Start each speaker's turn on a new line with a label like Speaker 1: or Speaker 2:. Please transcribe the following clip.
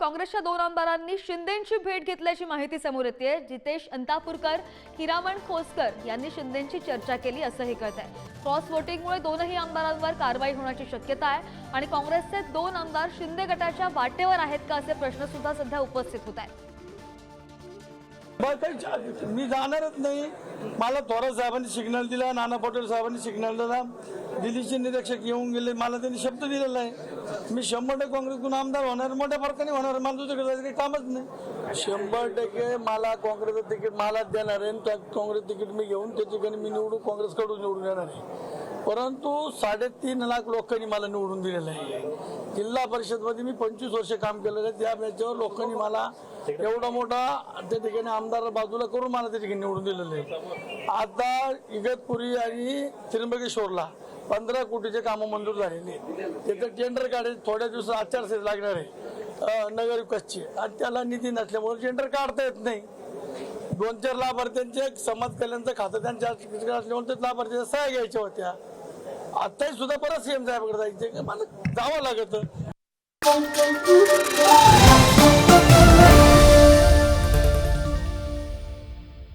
Speaker 1: काँग्रेसच्या 2 आमदारांनी शिंदेंची भेट घेतल्याची माहिती समोर येते। जितेश अंतापूरकर, हिरामण खोसकर यांनी शिंदेंची चर्चा केली असं हे कळतंय। क्रॉस वोटिंगमुळे दोनही आमदारांवर कारवाई होण्याची शक्यता आहे आणि काँग्रेसचे 2 आमदार शिंदे गटाच्या वाटेवर आहेत का असे प्रश्न सुद्धा सध्या उपस्थित होत आहेत।
Speaker 2: मी जाणारच नाही। मला थोरात साहेबांनी सिग्नल दिला, नाना पटोले साहेबांनी सिग्नल दिला, दिल्लीचे निरीक्षक येऊन गेले, मला त्यांनी शब्द दिलेला आहे। मी 100% काँग्रेसकडून आमदार होणार, मोठ्या फरकाने होणार, मला दुसरीकडे जायचं काही कामच नाही। 100% मला काँग्रेसचं तिकीट मलाच देणार आहे। काँग्रेस तिकीट मी घेऊन त्या ठिकाणी मी निवडून काँग्रेसकडून निवडून येणार आहे। परंतु 3.5 लाख लोकांनी मला निवडून दिलेलं आहे। जिल्हा परिषदमध्ये मी 25 वर्ष काम केलेलं आहे। त्या याच्यावर लोकांनी मला एवढा मोठा त्या ठिकाणी आमदार बाजूला करून मला त्या ठिकाणी निवडून दिलेलं आहे। आता इगतपुरी आणि त्र्यंबकेश्वरला 15 कोटीचे कामं मंजूर झालेले, त्याचं टेंडर काढायचे थोड्या दिवसात आचारसंहिता लागणार आहे नगरविकासची, आणि त्याला निधी नसल्यामुळे टेंडर काढता येत नाही। 2-4 लाभार्थ्यांचे समाज कल्याणचं खातं त्यांच्या असल्यामुळे लाभार्थ्यांच्या सह्या घ्यायच्या होत्या। आताही सुद्धा परत सीएम साहेबांकडे जायचे, मला जावं लागतं।